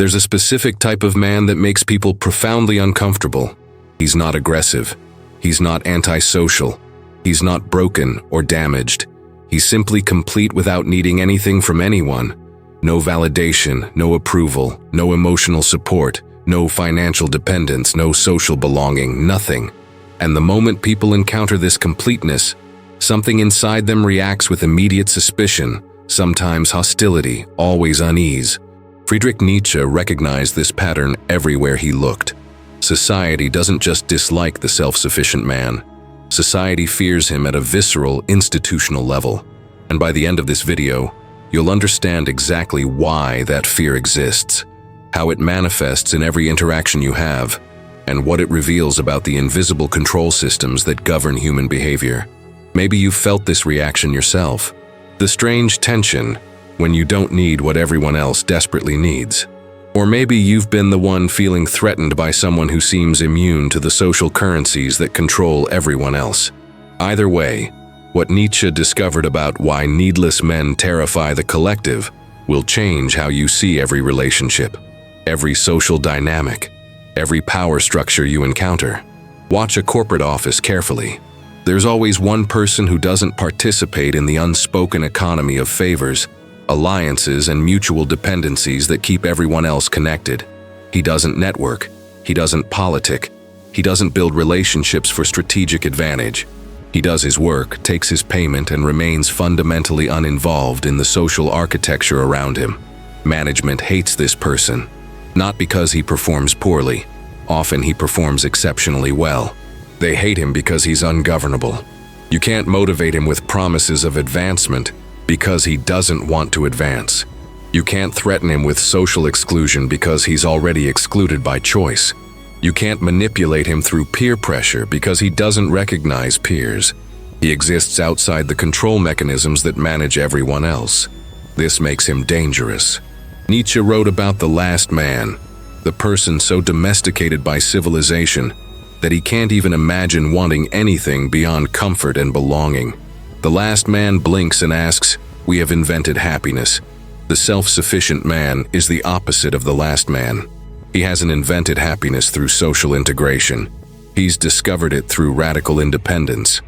There's a specific type of man that makes people profoundly uncomfortable. He's not aggressive. He's not antisocial. He's not broken or damaged. He's simply complete without needing anything from anyone. No validation, no approval, no emotional support, no financial dependence, no social belonging, nothing. And the moment people encounter this completeness, something inside them reacts with immediate suspicion, sometimes hostility, always unease. Friedrich Nietzsche recognized this pattern everywhere he looked. Society doesn't just dislike the self-sufficient man. Society fears him at a visceral, institutional level. And by the end of this video, you'll understand exactly why that fear exists, how it manifests in every interaction you have, and what it reveals about the invisible control systems that govern human behavior. Maybe you've felt this reaction yourself. The strange tension when you don't need what everyone else desperately needs. Or maybe you've been the one feeling threatened by someone who seems immune to the social currencies that control everyone else. Either way, what Nietzsche discovered about why needless men terrify the collective will change how you see every relationship, every social dynamic, every power structure you encounter. Watch a corporate office carefully. There's always one person who doesn't participate in the unspoken economy of favors, alliances, and mutual dependencies that keep everyone else connected. He doesn't network. He doesn't politic. He doesn't build relationships for strategic advantage. He does his work, takes his payment, and remains fundamentally uninvolved in the social architecture around him. Management hates this person, not because he performs poorly. Often he performs exceptionally well. They hate him because he's ungovernable. You can't motivate him with promises of advancement because he doesn't want to advance. You can't threaten him with social exclusion because he's already excluded by choice. You can't manipulate him through peer pressure because he doesn't recognize peers. He exists outside the control mechanisms that manage everyone else. This makes him dangerous. Nietzsche wrote about the last man, the person so domesticated by civilization that he can't even imagine wanting anything beyond comfort and belonging. The last man blinks and asks, "We have invented happiness." The self-sufficient man is the opposite of the last man. He hasn't invented happiness through social integration. He's discovered it through radical independence,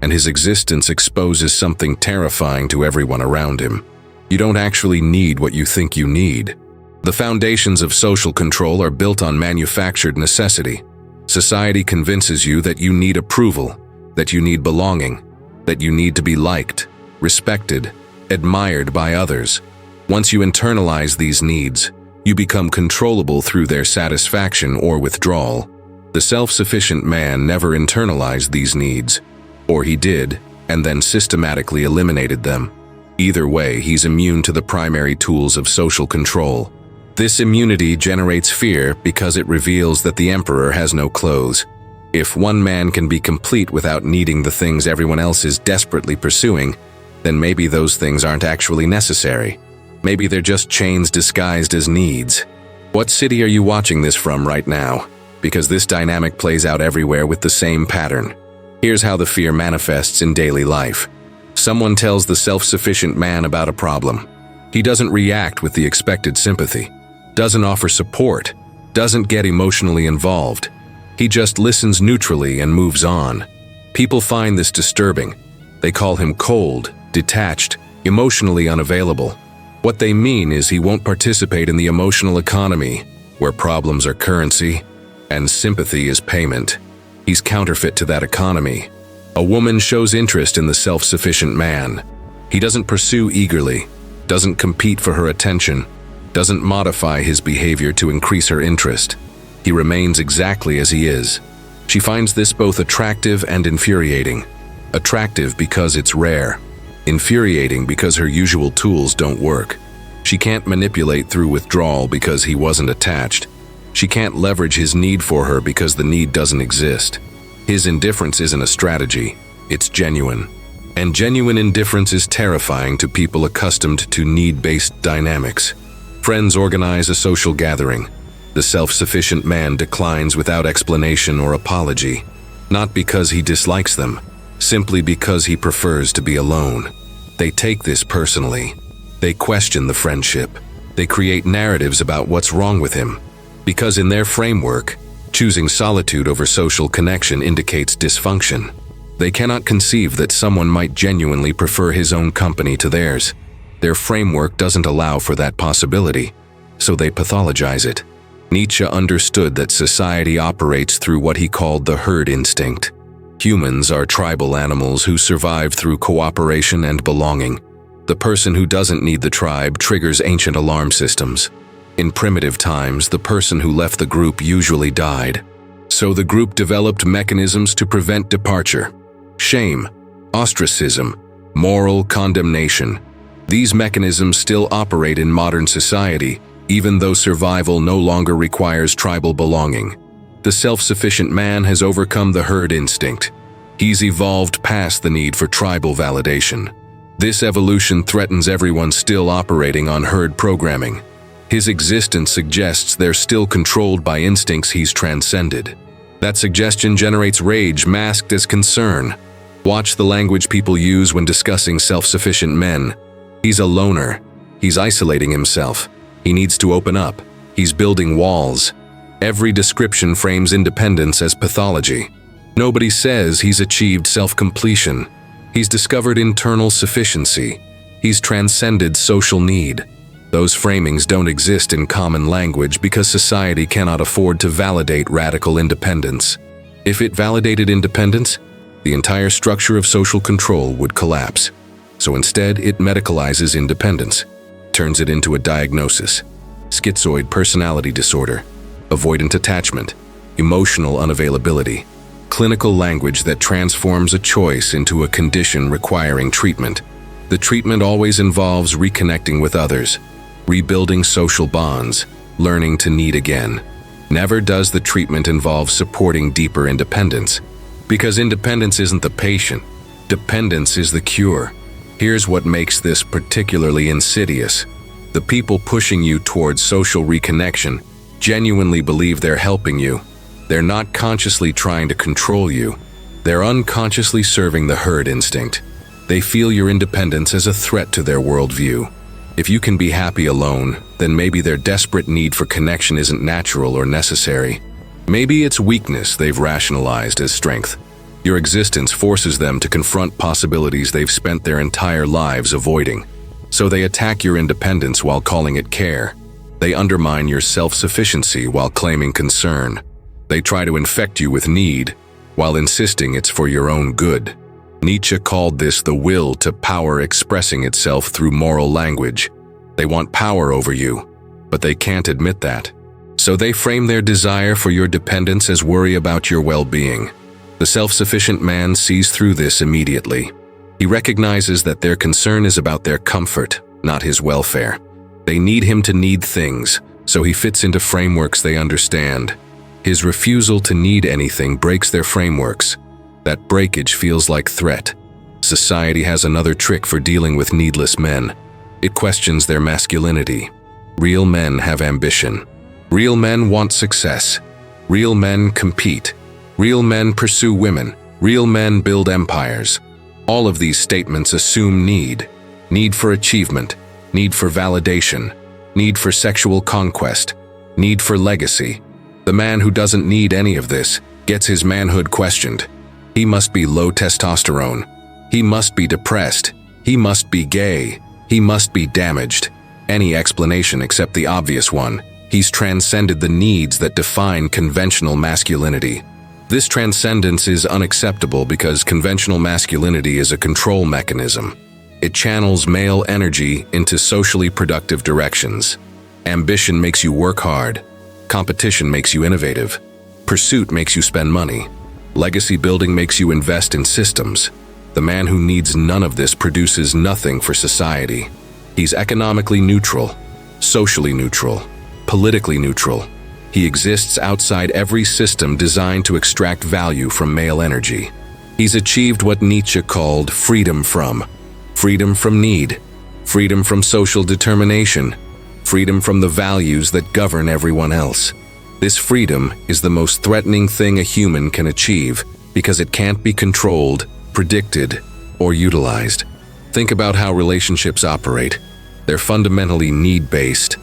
and his existence exposes something terrifying to everyone around him. You don't actually need what you think you need. The foundations of social control are built on manufactured necessity. Society convinces you that you need approval, that you need belonging, that you need to be liked, respected, admired by others. Once you internalize these needs, you become controllable through their satisfaction or withdrawal. The self-sufficient man never internalized these needs, or he did, and then systematically eliminated them. Either way, he's immune to the primary tools of social control. This immunity generates fear because it reveals that the emperor has no clothes. If one man can be complete without needing the things everyone else is desperately pursuing, then maybe those things aren't actually necessary. Maybe they're just chains disguised as needs. What city are you watching this from right now? Because this dynamic plays out everywhere with the same pattern. Here's how the fear manifests in daily life. Someone tells the self-sufficient man about a problem. He doesn't react with the expected sympathy, doesn't offer support, doesn't get emotionally involved. He just listens neutrally and moves on. People find this disturbing. They call him cold, detached, emotionally unavailable. What they mean is he won't participate in the emotional economy, where problems are currency and sympathy is payment. He's counterfeit to that economy. A woman shows interest in the self-sufficient man. He doesn't pursue eagerly, doesn't compete for her attention, doesn't modify his behavior to increase her interest. He remains exactly as he is. She finds this both attractive and infuriating. Attractive because it's rare. Infuriating because her usual tools don't work. She can't manipulate through withdrawal because he wasn't attached. She can't leverage his need for her because the need doesn't exist. His indifference isn't a strategy, it's genuine. And genuine indifference is terrifying to people accustomed to need-based dynamics. Friends organize a social gathering. The self-sufficient man declines without explanation or apology, not because he dislikes them, simply because he prefers to be alone. They take this personally. They question the friendship. They create narratives about what's wrong with him, because in their framework, choosing solitude over social connection indicates dysfunction. They cannot conceive that someone might genuinely prefer his own company to theirs. Their framework doesn't allow for that possibility, so they pathologize it. Nietzsche understood that society operates through what he called the herd instinct. Humans are tribal animals who survive through cooperation and belonging. The person who doesn't need the tribe triggers ancient alarm systems. In primitive times, the person who left the group usually died. So the group developed mechanisms to prevent departure. Shame, ostracism, moral condemnation. These mechanisms still operate in modern society, even though survival no longer requires tribal belonging. The self-sufficient man has overcome the herd instinct. He's evolved past the need for tribal validation. This evolution threatens everyone still operating on herd programming. His existence suggests they're still controlled by instincts he's transcended. That suggestion generates rage masked as concern. Watch the language people use when discussing self-sufficient men. He's a loner. He's isolating himself. He needs to open up. He's building walls. Every description frames independence as pathology. Nobody says he's achieved self-completion. He's discovered internal sufficiency. He's transcended social need. Those framings don't exist in common language because society cannot afford to validate radical independence. If it validated independence, the entire structure of social control would collapse. So instead, it medicalizes independence, turns it into a diagnosis: schizoid personality disorder, avoidant attachment, emotional unavailability, clinical language that transforms a choice into a condition requiring treatment. The treatment always involves reconnecting with others, rebuilding social bonds, learning to need again. Never does the treatment involve supporting deeper independence, because independence isn't the patient, dependence is the cure. Here's what makes this particularly insidious. The people pushing you towards social reconnection genuinely believe they're helping you. They're not consciously trying to control you. They're unconsciously serving the herd instinct. They feel your independence as a threat to their worldview. If you can be happy alone, then maybe their desperate need for connection isn't natural or necessary. Maybe it's weakness they've rationalized as strength. Your existence forces them to confront possibilities they've spent their entire lives avoiding. So they attack your independence while calling it care. They undermine your self-sufficiency while claiming concern. They try to infect you with need, while insisting it's for your own good. Nietzsche called this the will to power expressing itself through moral language. They want power over you, but they can't admit that. So they frame their desire for your dependence as worry about your well-being. The self-sufficient man sees through this immediately. He recognizes that their concern is about their comfort, not his welfare. They need him to need things, so he fits into frameworks they understand. His refusal to need anything breaks their frameworks. That breakage feels like threat. Society has another trick for dealing with needless men. It questions their masculinity. Real men have ambition. Real men want success. Real men compete. Real men pursue women. Real men build empires. All of these statements assume need. Need for achievement. Need for validation. Need for sexual conquest. Need for legacy. The man who doesn't need any of this gets his manhood questioned. He must be low testosterone. He must be depressed. He must be gay. He must be damaged. Any explanation except the obvious one. He's transcended the needs that define conventional masculinity. This transcendence is unacceptable because conventional masculinity is a control mechanism. It channels male energy into socially productive directions. Ambition makes you work hard. Competition makes you innovative. Pursuit makes you spend money. Legacy building makes you invest in systems. The man who needs none of this produces nothing for society. He's economically neutral, socially neutral, politically neutral. He exists outside every system designed to extract value from male energy. He's achieved what Nietzsche called freedom from need, freedom from social determination, freedom from the values that govern everyone else. This freedom is the most threatening thing a human can achieve because it can't be controlled, predicted, or utilized. Think about how relationships operate. They're fundamentally need-based.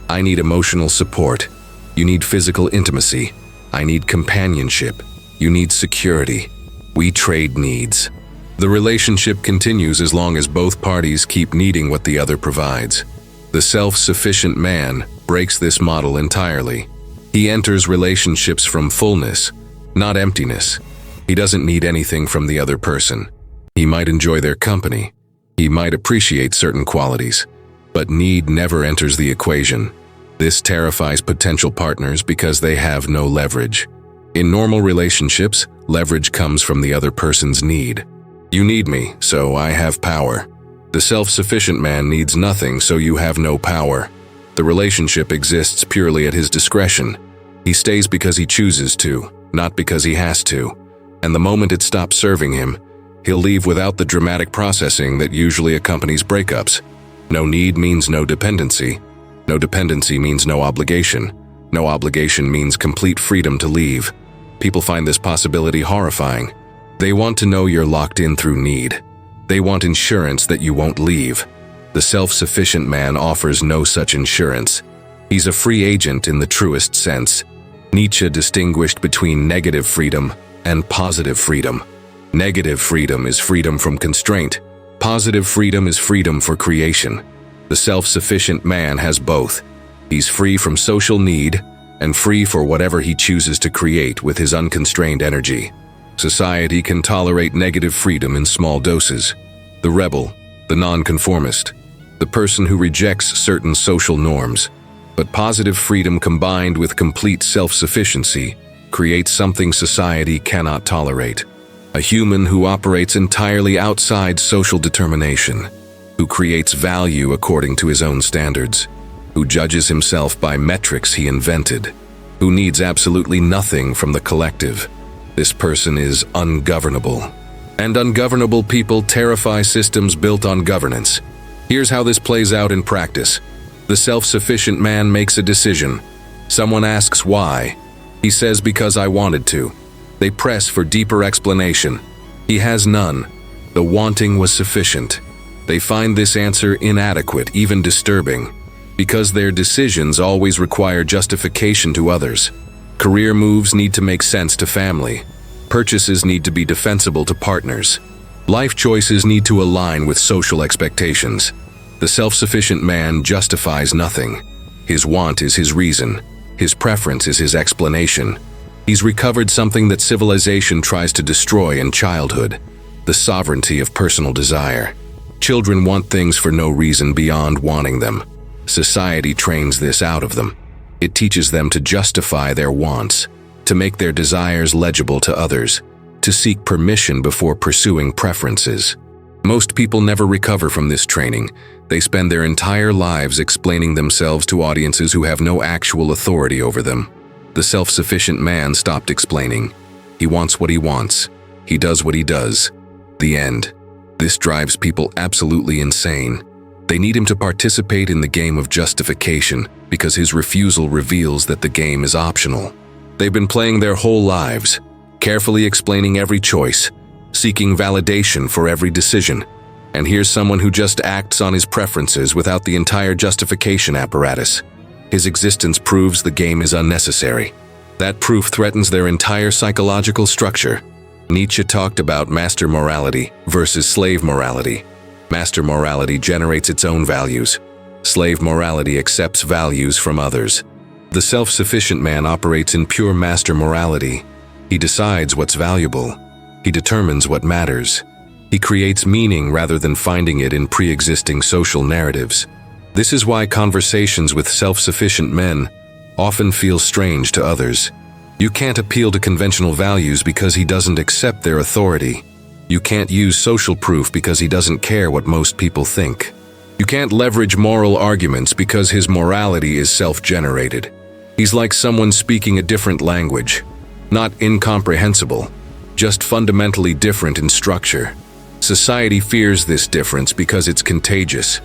I need emotional support. You need physical intimacy. I need companionship. You need security. We trade needs. The relationship continues as long as both parties keep needing what the other provides. The self-sufficient man breaks this model entirely. He enters relationships from fullness, not emptiness. He doesn't need anything from the other person. He might enjoy their company. He might appreciate certain qualities, but need never enters the equation. This terrifies potential partners because they have no leverage. In normal relationships, leverage comes from the other person's need. You need me, so I have power. The self-sufficient man needs nothing, so you have no power. The relationship exists purely at his discretion. He stays because he chooses to, not because he has to. And the moment it stops serving him, he'll leave without the dramatic processing that usually accompanies breakups. No need means no dependency. No dependency means no obligation. No obligation means complete freedom to leave. People find this possibility horrifying. They want to know you're locked in through need. They want insurance that you won't leave. The self-sufficient man offers no such insurance. He's a free agent in the truest sense. Nietzsche distinguished between negative freedom and positive freedom. Negative freedom is freedom from constraint. Positive freedom is freedom for creation. The self-sufficient man has both. He's free from social need and free for whatever he chooses to create with his unconstrained energy. Society can tolerate negative freedom in small doses. The rebel, the nonconformist, the person who rejects certain social norms. But positive freedom combined with complete self-sufficiency creates something society cannot tolerate. A human who operates entirely outside social determination, who creates value according to his own standards, who judges himself by metrics he invented, who needs absolutely nothing from the collective. This person is ungovernable. And ungovernable people terrify systems built on governance. Here's how this plays out in practice. The self-sufficient man makes a decision. Someone asks why. He says, because I wanted to. They press for deeper explanation. He has none. The wanting was sufficient. They find this answer inadequate, even disturbing, because their decisions always require justification to others. Career moves need to make sense to family. Purchases need to be defensible to partners. Life choices need to align with social expectations. The self-sufficient man justifies nothing. His want is his reason. His preference is his explanation. He's recovered something that civilization tries to destroy in childhood: the sovereignty of personal desire. Children want things for no reason beyond wanting them. Society trains this out of them. It teaches them to justify their wants, to make their desires legible to others, to seek permission before pursuing preferences. Most people never recover from this training. They spend their entire lives explaining themselves to audiences who have no actual authority over them. The self-sufficient man stopped explaining. He wants what he wants. He does what he does. The end. This drives people absolutely insane. They need him to participate in the game of justification because his refusal reveals that the game is optional. They've been playing their whole lives, carefully explaining every choice, seeking validation for every decision. And here's someone who just acts on his preferences without the entire justification apparatus. His existence proves the game is unnecessary. That proof threatens their entire psychological structure. Nietzsche talked about master morality versus slave morality. Master morality generates its own values. Slave morality accepts values from others. The self-sufficient man operates in pure master morality. He decides what's valuable. He determines what matters. He creates meaning rather than finding it in pre-existing social narratives. This is why conversations with self-sufficient men often feel strange to others. You can't appeal to conventional values because he doesn't accept their authority. You can't use social proof because he doesn't care what most people think. You can't leverage moral arguments because his morality is self-generated. He's like someone speaking a different language. Not incomprehensible, just fundamentally different in structure. Society fears this difference because it's contagious.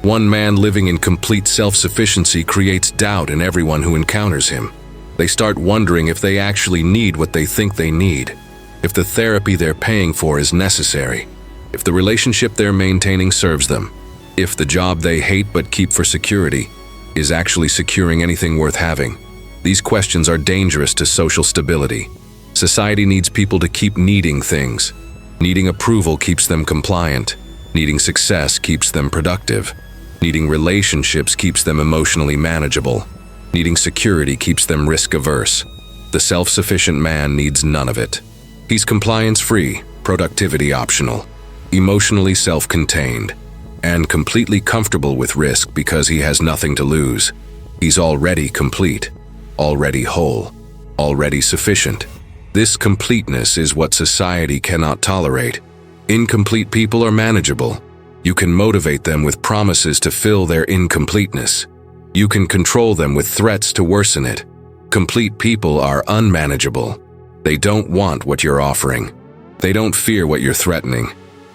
One man living in complete self-sufficiency creates doubt in everyone who encounters him. They start wondering if they actually need what they think they need, if the therapy they're paying for is necessary, if the relationship they're maintaining serves them, if the job they hate but keep for security Is actually securing anything worth having? These questions are dangerous to social stability. Society needs people to keep needing things. Needing approval keeps them compliant. Needing success keeps them productive. Needing relationships keeps them emotionally manageable. Needing security keeps them risk-averse. The self-sufficient man needs none of it. He's compliance-free, productivity optional, emotionally self-contained, and completely comfortable with risk because he has nothing to lose. He's already complete, already whole, already sufficient. This completeness is what society cannot tolerate. Incomplete people are manageable. You can motivate them with promises to fill their incompleteness. You can control them with threats to worsen it. Complete people are unmanageable. They don't want what you're offering. They don't fear what you're threatening.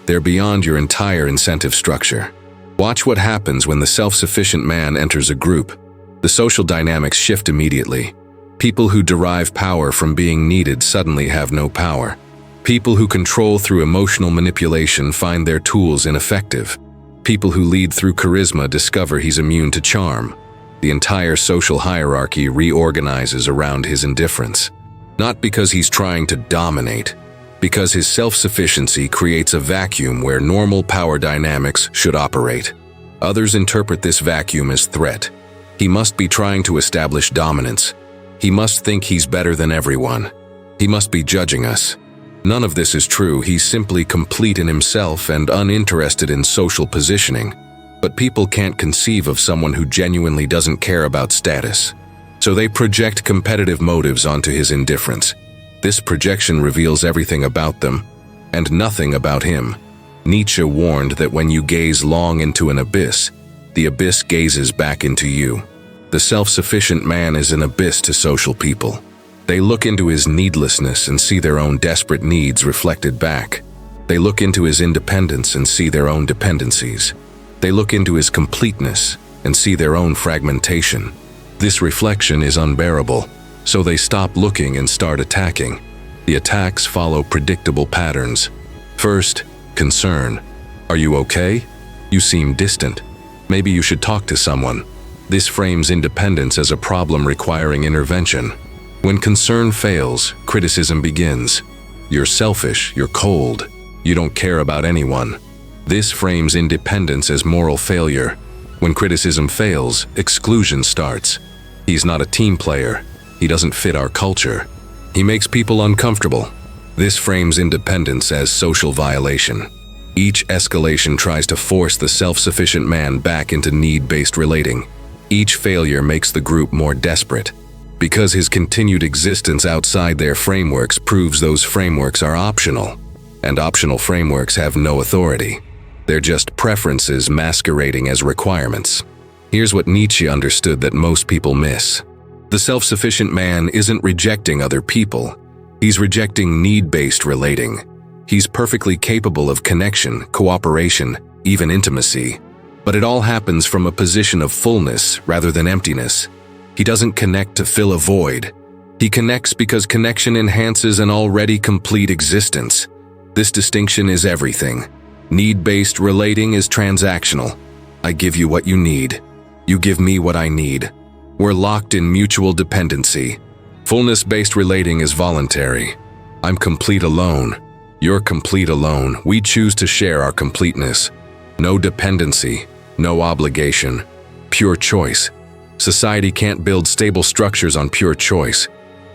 They're beyond your entire incentive structure. Watch what happens when the self-sufficient man enters a group. The social dynamics shift immediately. People who derive power from being needed suddenly have no power. People who control through emotional manipulation find their tools ineffective. People who lead through charisma discover he's immune to charm. The entire social hierarchy reorganizes around his indifference. Not because he's trying to dominate, because his self-sufficiency creates a vacuum where normal power dynamics should operate. Others interpret this vacuum as threat. He must be trying to establish dominance. He must think he's better than everyone. He must be judging us. None of this is true. He's simply complete in himself and uninterested in social positioning. But people can't conceive of someone who genuinely doesn't care about status. So they project competitive motives onto his indifference. This projection reveals everything about them, and nothing about him. Nietzsche warned that when you gaze long into an abyss, the abyss gazes back into you. The self-sufficient man is an abyss to social people. They look into his needlessness and see their own desperate needs reflected back. They look into his independence and see their own dependencies. They look into his completeness and see their own fragmentation. This reflection is unbearable, so they stop looking and start attacking. The attacks follow predictable patterns. First, concern. Are you okay? You seem distant. Maybe you should talk to someone. This frames independence as a problem requiring intervention. When concern fails, criticism begins. You're selfish, you're cold, you don't care about anyone. This frames independence as moral failure. When criticism fails, exclusion starts. He's not a team player. He doesn't fit our culture. He makes people uncomfortable. This frames independence as social violation. Each escalation tries to force the self-sufficient man back into need-based relating. Each failure makes the group more desperate. Because his continued existence outside their frameworks proves those frameworks are optional. And optional frameworks have no authority. They're just preferences masquerading as requirements. Here's what Nietzsche understood that most people miss. The self-sufficient man isn't rejecting other people. He's rejecting need-based relating. He's perfectly capable of connection, cooperation, even intimacy. But it all happens from a position of fullness rather than emptiness. He doesn't connect to fill a void. He connects because connection enhances an already complete existence. This distinction is everything. Need-based relating is transactional. I give you what you need. You give me what I need. We're locked in mutual dependency. Fullness-based relating is voluntary. I'm complete alone. You're complete alone. We choose to share our completeness. No dependency, no obligation. Pure choice. Society can't build stable structures on pure choice.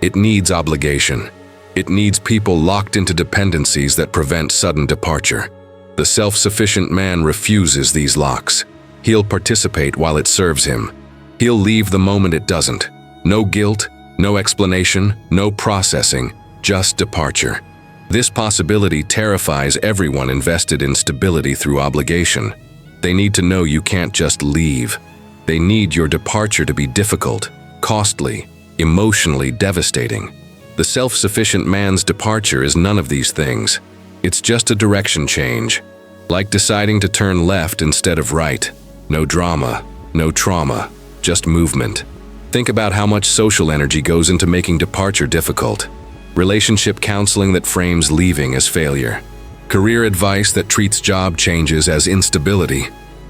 It needs obligation. It needs people locked into dependencies that prevent sudden departure. The self-sufficient man refuses these locks. He'll participate while it serves him. He'll leave the moment it doesn't. No guilt, no explanation, no processing, just departure. This possibility terrifies everyone invested in stability through obligation. They need to know you can't just leave. They need your departure to be difficult, costly, emotionally devastating. The self-sufficient man's departure is none of these things. It's just a direction change, like deciding to turn left instead of right. No drama, no trauma, just movement. Think about how much social energy goes into making departure difficult. Relationship counseling that frames leaving as failure. Career advice that treats job changes as instability.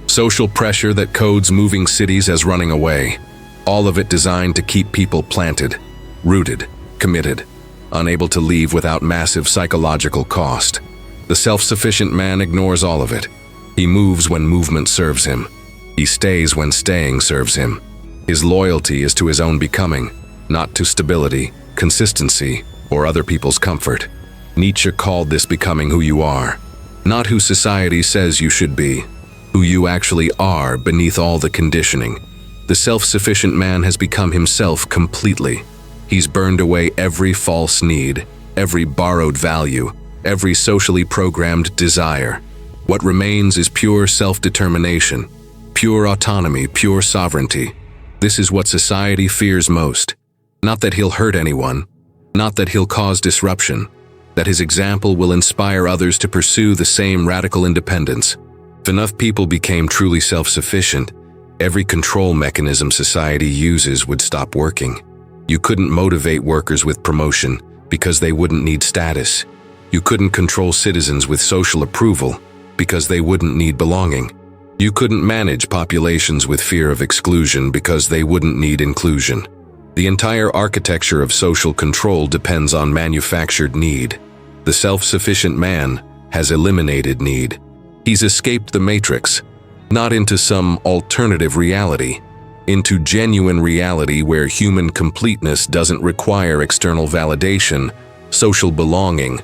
Social pressure that codes moving cities as running away. All of it designed to keep people planted, rooted, committed, unable to leave without massive psychological cost. The self-sufficient man ignores all of it. He moves when movement serves him. He stays when staying serves him. His loyalty is to his own becoming, not to stability, consistency, or other people's comfort. Nietzsche called this becoming who you are, not who society says you should be, who you actually are beneath all the conditioning. The self-sufficient man has become himself completely. He's burned away every false need, every borrowed value, every socially programmed desire. What remains is pure self-determination, pure autonomy, pure sovereignty. This is what society fears most. Not that he'll hurt anyone, not that he'll cause disruption, that his example will inspire others to pursue the same radical independence. If enough people became truly self-sufficient, every control mechanism society uses would stop working. You couldn't motivate workers with promotion because they wouldn't need status. You couldn't control citizens with social approval because they wouldn't need belonging. You couldn't manage populations with fear of exclusion because they wouldn't need inclusion. The entire architecture of social control depends on manufactured need. The self-sufficient man has eliminated need. He's escaped the matrix, not into some alternative reality, into genuine reality where human completeness doesn't require external validation, social belonging,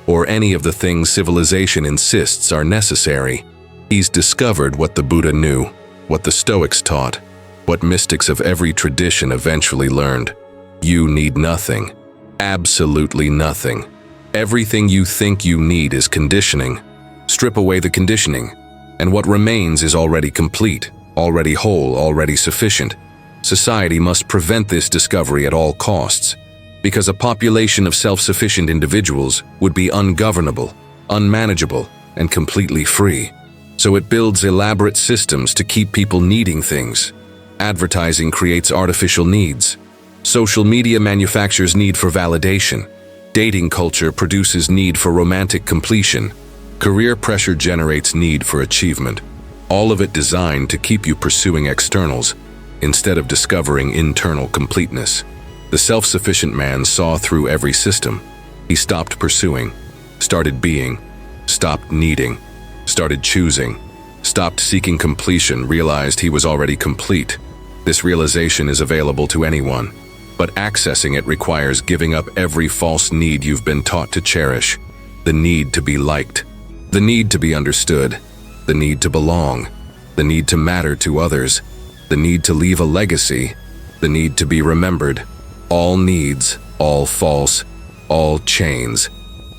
or any of the things civilization insists are necessary. He's discovered what the Buddha knew, what the Stoics taught, what mystics of every tradition eventually learned. You need nothing, absolutely nothing. Everything you think you need is conditioning. Strip away the conditioning, and what remains is already complete, already whole, already sufficient. Society must prevent this discovery at all costs, because a population of self-sufficient individuals would be ungovernable, unmanageable, and completely free. So it builds elaborate systems to keep people needing things. Advertising creates artificial needs. Social media manufactures need for validation. Dating culture produces need for romantic completion. Career pressure generates need for achievement. All of it designed to keep you pursuing externals instead of discovering internal completeness. The self-sufficient man saw through every system. He stopped pursuing, started being, stopped needing, started choosing, stopped seeking completion, realized he was already complete. This realization is available to anyone, but accessing it requires giving up every false need you've been taught to cherish. The need to be liked, the need to be understood, the need to belong, the need to matter to others, the need to leave a legacy, the need to be remembered. All needs, all false, all chains.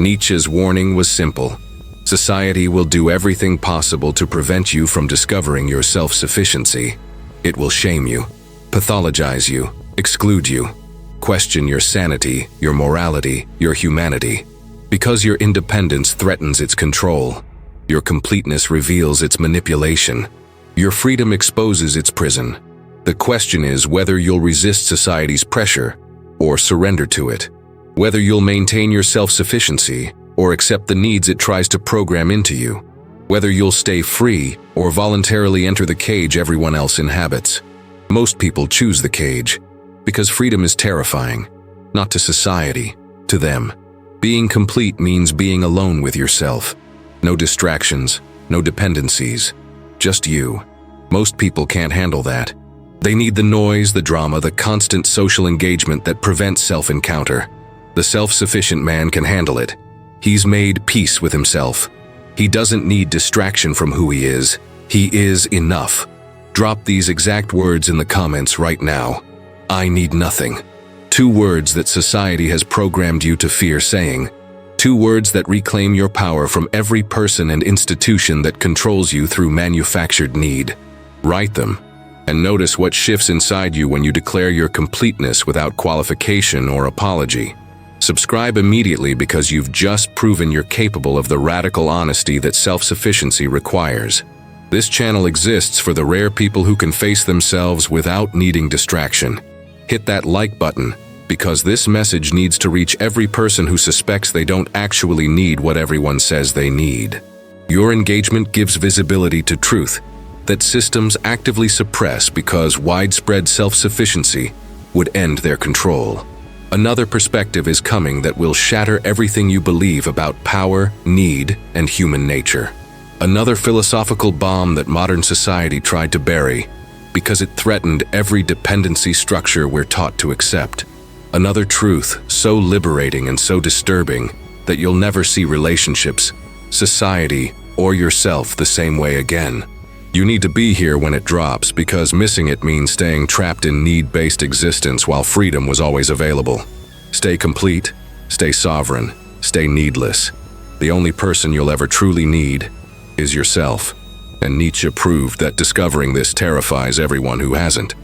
Nietzsche's warning was simple. Society will do everything possible to prevent you from discovering your self-sufficiency. It will shame you, pathologize you, exclude you, question your sanity, your morality, your humanity. Because your independence threatens its control, your completeness reveals its manipulation, your freedom exposes its prison. The question is whether you'll resist society's pressure or surrender to it, whether you'll maintain your self-sufficiency or accept the needs it tries to program into you, whether you'll stay free or voluntarily enter the cage everyone else inhabits. Most people choose the cage because freedom is terrifying, not to society, to them. Being complete means being alone with yourself. No distractions, no dependencies, just you. Most people can't handle that. They need the noise, the drama, the constant social engagement that prevents self-encounter. The self-sufficient man can handle it. He's made peace with himself. He doesn't need distraction from who he is. He is enough. Drop these exact words in the comments right now. I need nothing. 2 words that society has programmed you to fear saying. 2 words that reclaim your power from every person and institution that controls you through manufactured need. Write them, and notice what shifts inside you when you declare your completeness without qualification or apology. Subscribe immediately because you've just proven you're capable of the radical honesty that self-sufficiency requires. This channel exists for the rare people who can face themselves without needing distraction. Hit that like button, because this message needs to reach every person who suspects they don't actually need what everyone says they need. Your engagement gives visibility to truth, that systems actively suppress because widespread self-sufficiency would end their control. Another perspective is coming that will shatter everything you believe about power, need, and human nature. Another philosophical bomb that modern society tried to bury because it threatened every dependency structure we're taught to accept. Another truth so liberating and so disturbing that you'll never see relationships, society, or yourself the same way again. You need to be here when it drops because missing it means staying trapped in need-based existence while freedom was always available. Stay complete, stay sovereign, stay needless. The only person you'll ever truly need is yourself. And Nietzsche proved that discovering this terrifies everyone who hasn't.